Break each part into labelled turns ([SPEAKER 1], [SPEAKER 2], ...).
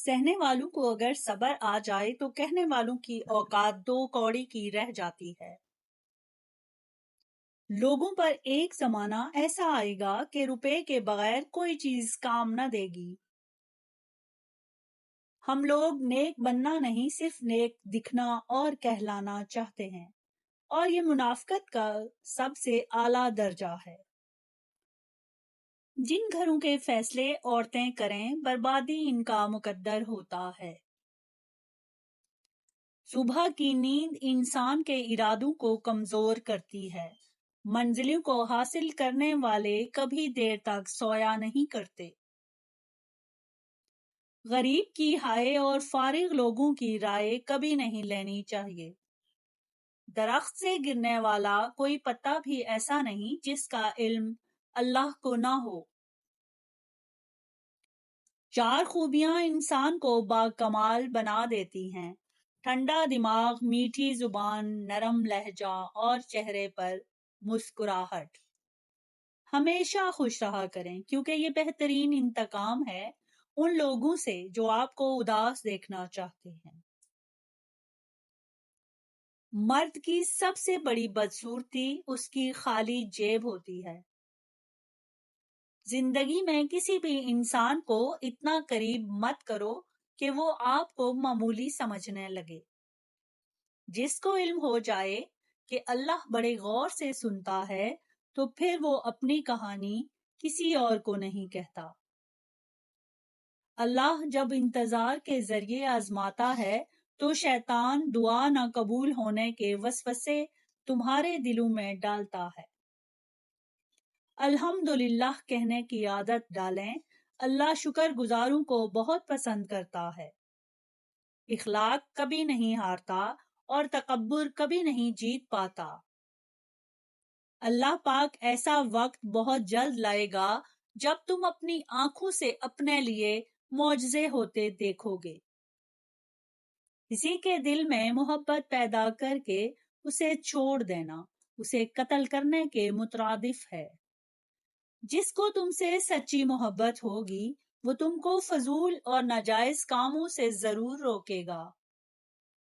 [SPEAKER 1] सहने वालों को अगर सब्र आ जाए तो कहने वालों की औकात 2 कौड़ी की रह जाती है। लोगों पर एक जमाना ऐसा आएगा कि रुपए के बगैर कोई चीज काम न देगी। हम लोग नेक बनना नहीं, सिर्फ नेक दिखना और कहलाना चाहते हैं, और ये मुनाफिकत का सबसे आला दर्जा है। जिन घरों के फैसले औरतें करें, बर्बादी इनका मुकद्दर होता है। सुबह की नींद इंसान के इरादों को कमजोर करती है। मंजिलों को हासिल करने वाले कभी देर तक सोया नहीं करते। गरीब की हाय और फारिग लोगों की राय कभी नहीं लेनी चाहिए। दरख्त से गिरने वाला कोई पत्ता भी ऐसा नहीं जिसका इल्म अल्लाह को ना हो। 4 खूबियां इंसान को बाकमाल बना देती हैं: ठंडा दिमाग, मीठी जुबान, नरम लहजा और चेहरे पर मुस्कुराहट। हमेशा खुश रहा करें, क्योंकि ये बेहतरीन इंतकाम है उन लोगों से जो आपको उदास देखना चाहते हैं। मर्द की सबसे बड़ी बदसूरती उसकी खाली जेब होती है। जिंदगी में किसी भी इंसान को इतना करीब मत करो कि वो आपको मामूली समझने लगे। जिसको इल्म हो जाए कि अल्लाह बड़े गौर से सुनता है, तो फिर वो अपनी कहानी किसी और को नहीं कहता। अल्लाह जब इंतजार के जरिए आजमाता है, तो शैतान दुआ न कबूल होने के वसवसे तुम्हारे दिलों में डालता है। अल्हम्दुलिल्लाह कहने की आदत डालें। अल्लाह शुक्रगुजारों को बहुत पसंद करता है। इखलाक कभी नहीं हारता और तकब्बुर कभी नहीं जीत पाता। अल्लाह पाक ऐसा वक्त बहुत जल्द लाएगा जब तुम अपनी आंखों से अपने लिए मौजज़े होते देखोगे। किसी के दिल में मोहब्बत पैदा करके उसे छोड़ देना उसे कत्ल करने के मुतरादिफ है। जिसको तुमसे सच्ची मोहब्बत होगी, वो तुमको फजूल और नाजायज कामों से जरूर रोकेगा।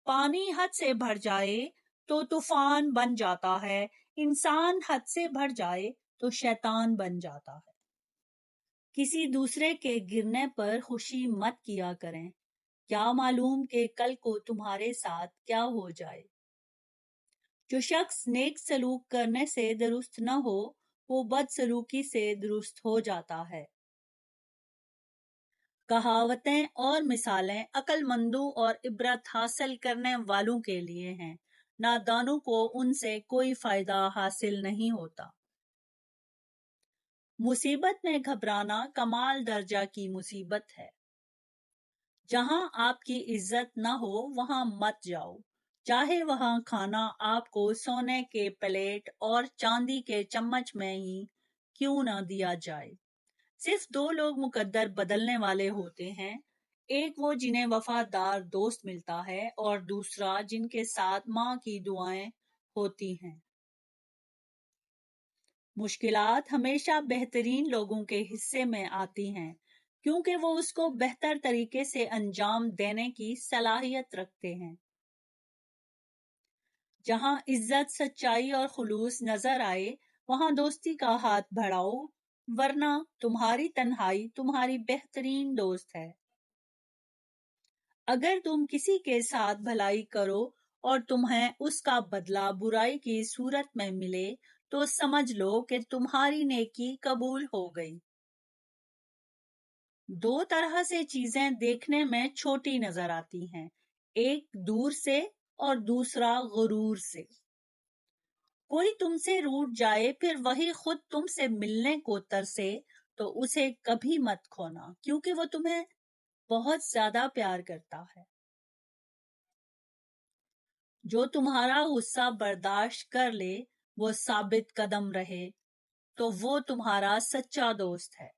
[SPEAKER 1] पानी हद से भर जाए तो तूफान बन जाता है, इंसान हद से भर जाए तो शैतान बन जाता है। किसी दूसरे के गिरने पर खुशी मत किया करें, क्या मालूम कि कल को तुम्हारे साथ क्या हो जाए। जो शख्स नेक सलूक करने से दुरुस्त न हो, वो बदसलूकी से दुरुस्त हो जाता है। कहावतें और मिसालें अक्लमंदों और इबरत हासिल करने वालों के लिए हैं, नादानों को उनसे कोई फायदा हासिल नहीं होता। मुसीबत में घबराना कमाल दर्जा की मुसीबत है। जहां आपकी इज्जत न हो वहां मत जाओ, चाहे वहां खाना आपको सोने के प्लेट और चांदी के चम्मच में ही क्यों न दिया जाए। सिर्फ 2 लोग मुकद्दर बदलने वाले होते हैं, एक वो जिन्हें वफादार दोस्त मिलता है और दूसरा जिनके साथ माँ की दुआएं होती हैं। मुश्किलात हमेशा बेहतरीन लोगों के हिस्से में आती हैं, क्योंकि वो उसको बेहतर तरीके से अंजाम देने की सलाहियत रखते हैं। जहां इज्जत, सच्चाई और खुलूस नजर आए, वहां दोस्ती का हाथ बढ़ाओ, वरना तुम्हारी तन्हाई तुम्हारी बेहतरीन दोस्त है। अगर तुम किसी के साथ भलाई करो और तुम्हें उसका बदला बुराई की सूरत में मिले, तो समझ लो कि तुम्हारी नेकी कबूल हो गई। 2 तरह से चीजें देखने में छोटी नजर आती हैं, एक दूर से और दूसरा गुरूर से। कोई तुमसे रूठ जाए फिर वही खुद तुमसे मिलने को तरसे, तो उसे कभी मत खोना, क्योंकि वो तुम्हें बहुत ज्यादा प्यार करता है। जो तुम्हारा गुस्सा बर्दाश्त कर ले, वो साबित कदम रहे, तो वो तुम्हारा सच्चा दोस्त है।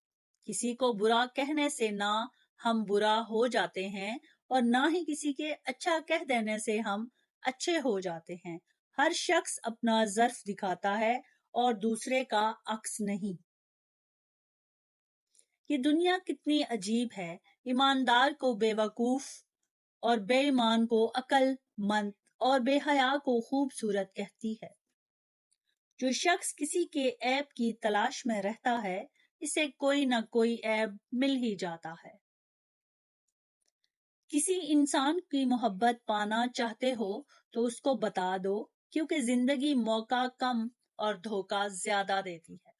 [SPEAKER 1] किसी को बुरा कहने से ना हम बुरा हो जाते हैं और ना ही किसी के अच्छा कह देने से हम अच्छे हो जाते हैं। हर शख्स अपना ज़र्फ दिखाता है और दूसरे का अक्स नहीं। یہ دنیا کتنی عجیب ہے، ایماندار کو بے وقوف اور بے ایمان کو عقل مند اور بے حیا کو خوبصورت کہتی ہے۔ جو شخص کسی کے عیب کی تلاش میں رہتا ہے، اسے کوئی نہ کوئی عیب مل ہی جاتا ہے۔ کسی انسان کی محبت پانا چاہتے ہو تو اس کو بتا دو، کیونکہ زندگی موقع کم اور دھوکہ زیادہ دیتی ہے۔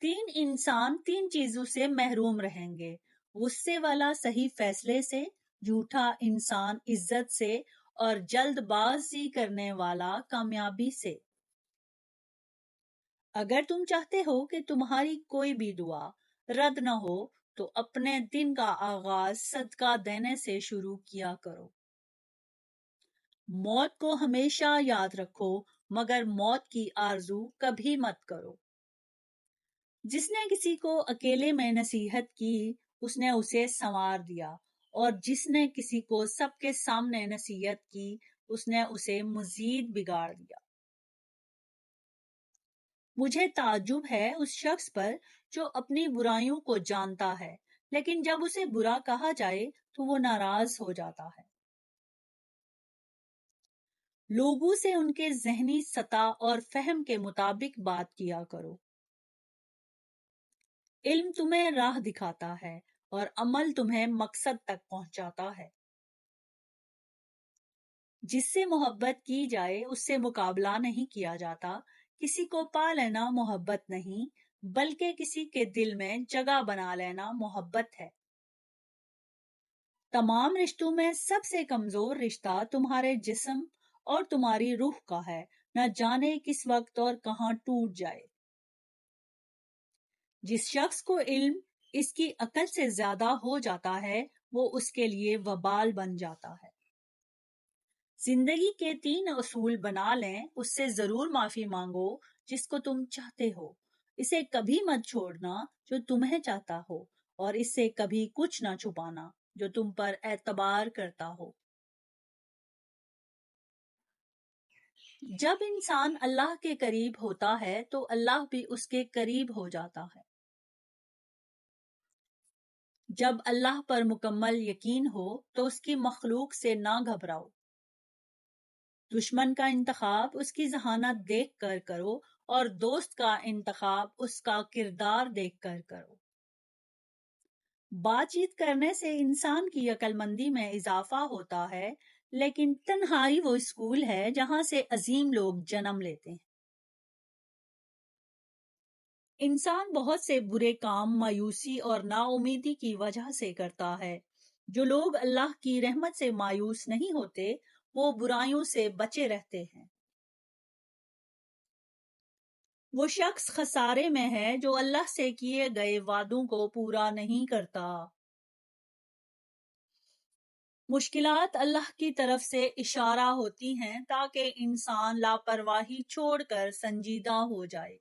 [SPEAKER 1] تین انسان تین چیزوں سے محروم رہیں گے: غصے والا صحیح فیصلے سے، جھوٹا انسان عزت سے، اور جلد بازی کرنے والا کامیابی سے۔ اگر تم چاہتے ہو کہ تمہاری کوئی بھی دعا رد نہ ہو تو اپنے دن کا آغاز صدقہ دینے سے شروع کیا کرو۔ موت کو ہمیشہ یاد رکھو، مگر موت کی آرزو کبھی مت کرو۔ جس نے کسی کو اکیلے میں نصیحت کی، اس نے اسے سنوار دیا، اور جس نے کسی کو سب کے سامنے نصیحت کی، اس نے اسے مزید بگاڑ دیا۔ مجھے تعجب ہے اس شخص پر جو اپنی برائیوں کو جانتا ہے، لیکن جب اسے برا کہا جائے تو وہ ناراض ہو جاتا ہے۔ لوگوں سے ان کے ذہنی سطح اور فہم کے مطابق بات کیا کرو۔ علم تمہیں راہ دکھاتا ہے اور عمل تمہیں مقصد تک پہنچاتا ہے۔ جس سے محبت کی جائے اس سے مقابلہ نہیں کیا جاتا۔ کسی کو پا لینا محبت نہیں، بلکہ کسی کے دل میں جگہ بنا لینا محبت ہے۔ تمام رشتوں میں سب سے کمزور رشتہ تمہارے جسم اور تمہاری روح کا ہے، نہ جانے کس وقت اور کہاں ٹوٹ جائے۔ جس شخص کو علم اس کی عقل سے زیادہ ہو جاتا ہے، وہ اس کے لیے وبال بن جاتا ہے۔ زندگی کے 3 اصول بنا لیں، اس سے ضرور معافی مانگو جس کو تم چاہتے ہو، اسے کبھی مت چھوڑنا جو تمہیں چاہتا ہو، اور اس سے کبھی کچھ نہ چھپانا جو تم پر اعتبار کرتا ہو۔ جب انسان اللہ کے قریب ہوتا ہے تو اللہ بھی اس کے قریب ہو جاتا ہے۔ جب اللہ پر مکمل یقین ہو تو اس کی مخلوق سے نہ گھبراؤ۔ دشمن کا انتخاب اس کی ذہانت دیکھ کر کرو، اور دوست کا انتخاب اس کا کردار دیکھ کر کرو۔ بات چیت کرنے سے انسان کی عقل مندی میں اضافہ ہوتا ہے، لیکن تنہائی وہ اسکول ہے جہاں سے عظیم لوگ جنم لیتے ہیں۔ انسان بہت سے برے کام مایوسی اور نا امیدی کی وجہ سے کرتا ہے۔ جو لوگ اللہ کی رحمت سے مایوس نہیں ہوتے، وہ برائیوں سے بچے رہتے ہیں۔ وہ شخص خسارے میں ہے جو اللہ سے کیے گئے وعدوں کو پورا نہیں کرتا۔ مشکلات اللہ کی طرف سے اشارہ ہوتی ہیں تاکہ انسان لاپرواہی چھوڑ کر سنجیدہ ہو جائے۔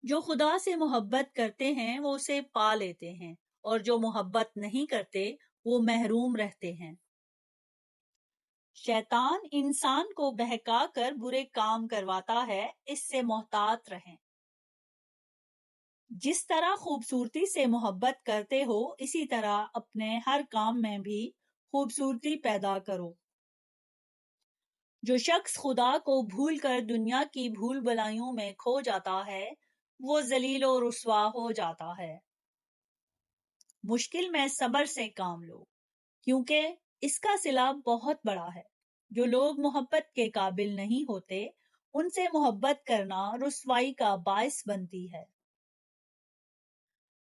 [SPEAKER 1] جو خدا سے محبت کرتے ہیں وہ اسے پا لیتے ہیں، اور جو محبت نہیں کرتے وہ محروم رہتے ہیں۔ شیطان انسان کو بہکا کر برے کام کرواتا ہے، اس سے محتاط رہیں۔ جس طرح خوبصورتی سے محبت کرتے ہو، اسی طرح اپنے ہر کام میں بھی خوبصورتی پیدا کرو۔ جو شخص خدا کو بھول کر دنیا کی بھول بھلائیوں میں کھو جاتا ہے، وہ ذلیل و رسوا ہو جاتا ہے۔ مشکل میں صبر سے کام لو، کیونکہ اس کا صلہ بہت بڑا ہے۔ جو لوگ محبت کے قابل نہیں ہوتے، ان سے محبت کرنا رسوائی کا باعث بنتی ہے۔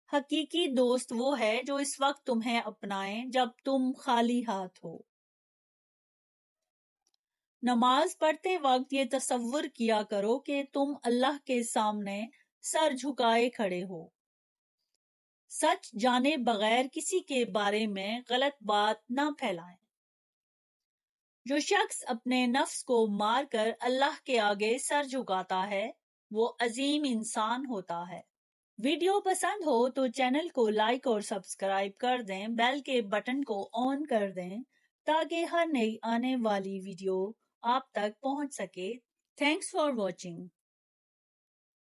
[SPEAKER 1] حقیقی دوست وہ ہے جو اس وقت تمہیں اپنائے جب تم خالی ہاتھ ہو۔ نماز پڑھتے وقت یہ تصور کیا کرو کہ تم اللہ کے سامنے سر جھکائے کھڑے ہو۔ سچ جانے بغیر کسی کے بارے میں غلط بات نہ پھیلائیں۔ جو شخص اپنے نفس کو مار کر اللہ کے آگے سر جھکاتا ہے، وہ عظیم انسان ہوتا ہے۔ ویڈیو پسند ہو تو چینل کو لائک اور سبسکرائب کر دیں، بیل کے بٹن کو آن کر دیں تاکہ ہر نئی آنے والی ویڈیو آپ تک پہنچ سکے۔ Thanks for watching.